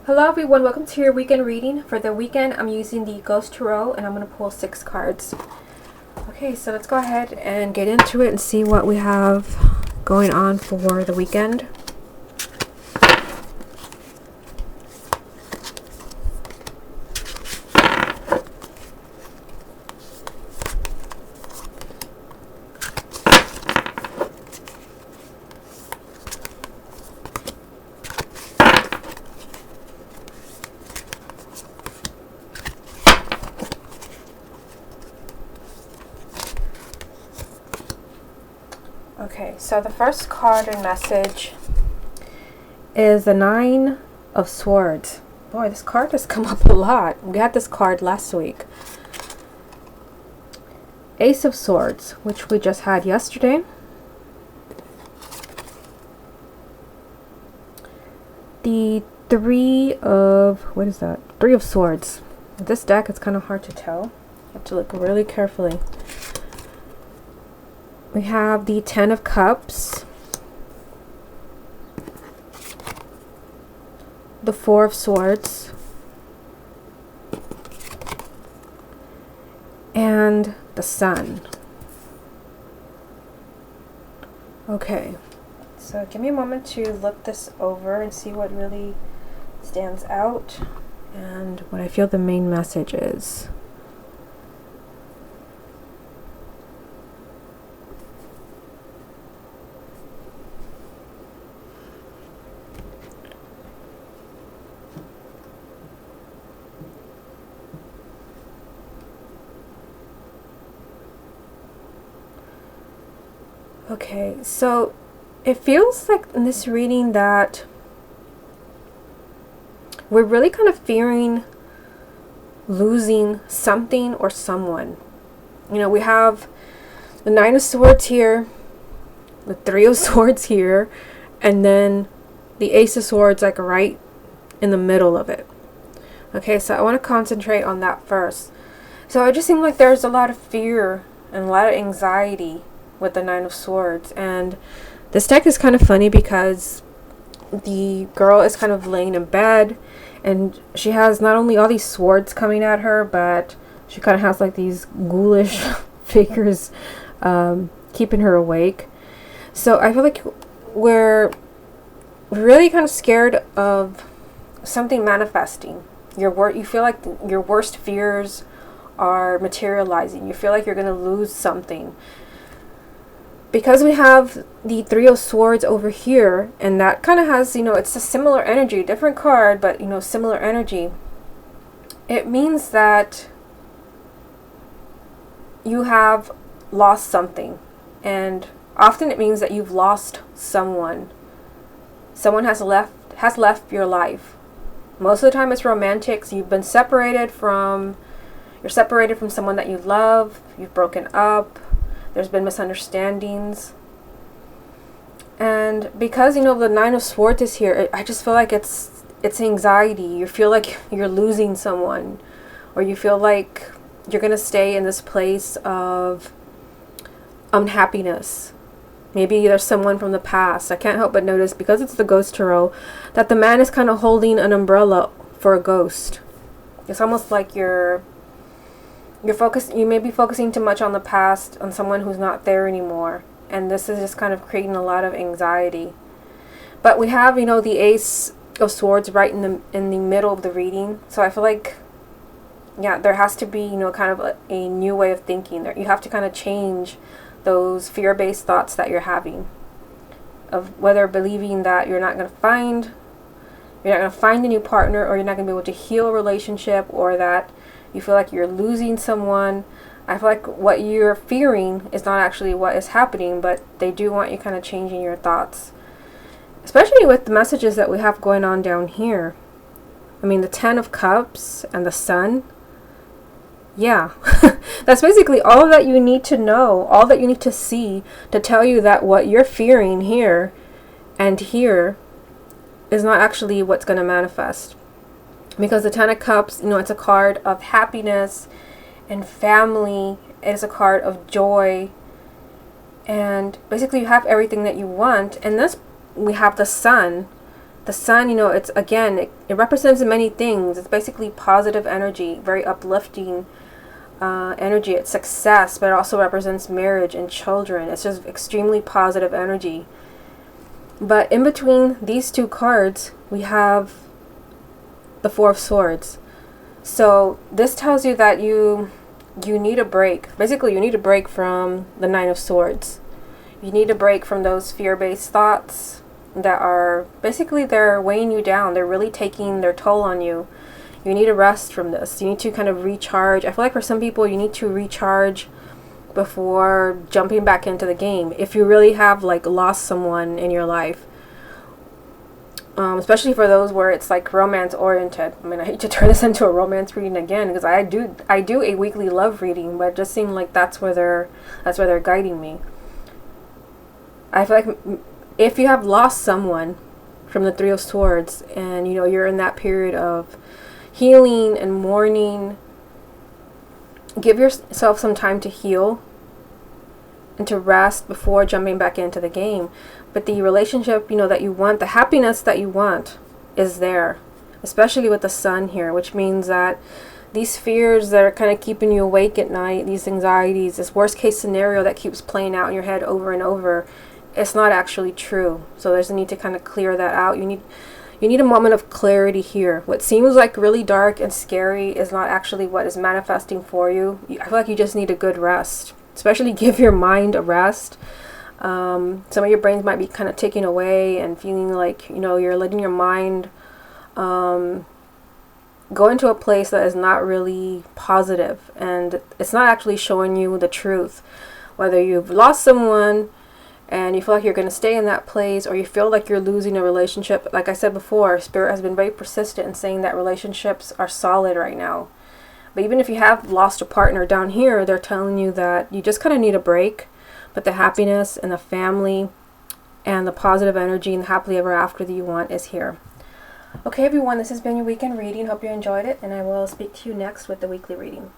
Hello everyone, welcome to your weekend reading. For the weekend, I'm using the Ghost Tarot and I'm going to pull 6 cards. Okay, so let's go ahead and get into it and see what we have going on for the weekend. Okay, so the first card and message is the 9 of Swords. Boy, this card has come up a lot. We had this card last week. Ace of Swords, which we just had yesterday. The 3 of, what is that? 3 of Swords. With this deck, it's kind of hard to tell. You have to look really carefully. We have the 10 of Cups, the 4 of Swords, and the Sun. Okay, so give me a moment to look this over and see what really stands out and what I feel the main message is. Okay, so it feels like in this reading that we're really kind of fearing losing something or someone. You know, we have the 9 of Swords here, the 3 of Swords here, and then the Ace of Swords like right in the middle of it. Okay, so I want to concentrate on that first. So it just seems like there's a lot of fear and a lot of anxiety with the 9 of Swords, and this deck is kind of funny because the girl is kind of laying in bed and she has not only all these swords coming at her, but she kind of has like these ghoulish figures keeping her awake. So I feel like we're really kind of scared of something manifesting. You feel like your worst fears are materializing. You feel like you're going to lose something. Because we have the 3 of Swords over here, and that kind of has, it's a similar energy, different card, but, similar energy. It means that you have lost something, and often it means that you've lost someone. Someone has left your life. Most of the time it's romantic, so you've been separated from, you're separated from someone that you love, you've broken up. There's been misunderstandings. And because, the 9 of Swords is here, I just feel like it's anxiety. You feel like you're losing someone. Or you feel like you're going to stay in this place of unhappiness. Maybe there's someone from the past. I can't help but notice, because it's the Ghost Tarot, that the man is kind of holding an umbrella for a ghost. It's almost like you may be focusing too much on the past, on someone who's not there anymore, and this is just kind of creating a lot of anxiety. But we have, the Ace of Swords right in the middle of the reading, so I feel like, yeah, there has to be, kind of a new way of thinking. There, you have to kind of change those fear-based thoughts that you're having, of whether believing that you're not going to find a new partner, or you're not going to be able to heal a relationship, or that you feel like you're losing someone. I feel like what you're fearing is not actually what is happening, but they do want you kind of changing your thoughts. Especially with the messages that we have going on down here. I mean, the 10 of Cups and the Sun. Yeah. That's basically all that you need to know, all that you need to see to tell you that what you're fearing here and here is not actually what's going to manifest. Because the 10 of Cups, it's a card of happiness and family. It is a card of joy. And basically you have everything that you want. And this, we have the Sun. The sun, it's again, it represents many things. It's basically positive energy, very uplifting energy. It's success, but it also represents marriage and children. It's just extremely positive energy. But in between these two cards, we have the Four of Swords. So this tells you that you need a break. Basically, you need a break from the Nine of Swords. You need a break from those fear-based thoughts that are basically, they're weighing you down. They're really taking their toll on you. You need a rest from this. You need to kind of recharge. I feel like for some people, you need to recharge before jumping back into the game. If you really have like lost someone in your life, especially for those where it's like romance oriented. I mean, I hate to turn this into a romance reading again, because I do a weekly love reading, but it just seemed like that's where they're guiding me. I feel like if you have lost someone from the Three of Swords, and you're in that period of healing and mourning, give yourself some time to heal and to rest before jumping back into the game. But the relationship, that you want, the happiness that you want is there, especially with the Sun here, which means that these fears that are kind of keeping you awake at night, these anxieties, this worst case scenario that keeps playing out in your head over and over, it's not actually true. So there's a need to kind of clear that out. You need a moment of clarity here. What seems like really dark and scary is not actually what is manifesting for you. I feel like you just need a good rest. Especially give your mind a rest. Some of your brains might be kind of taken away and feeling like, you're letting your mind go into a place that is not really positive. And it's not actually showing you the truth. Whether you've lost someone and you feel like you're going to stay in that place, or you feel like you're losing a relationship. Like I said before, Spirit has been very persistent in saying that relationships are solid right now. But even if you have lost a partner down here, they're telling you that you just kind of need a break. But the happiness and the family and the positive energy and the happily ever after that you want is here. Okay, everyone, this has been your weekend reading. Hope you enjoyed it, and I will speak to you next with the weekly reading.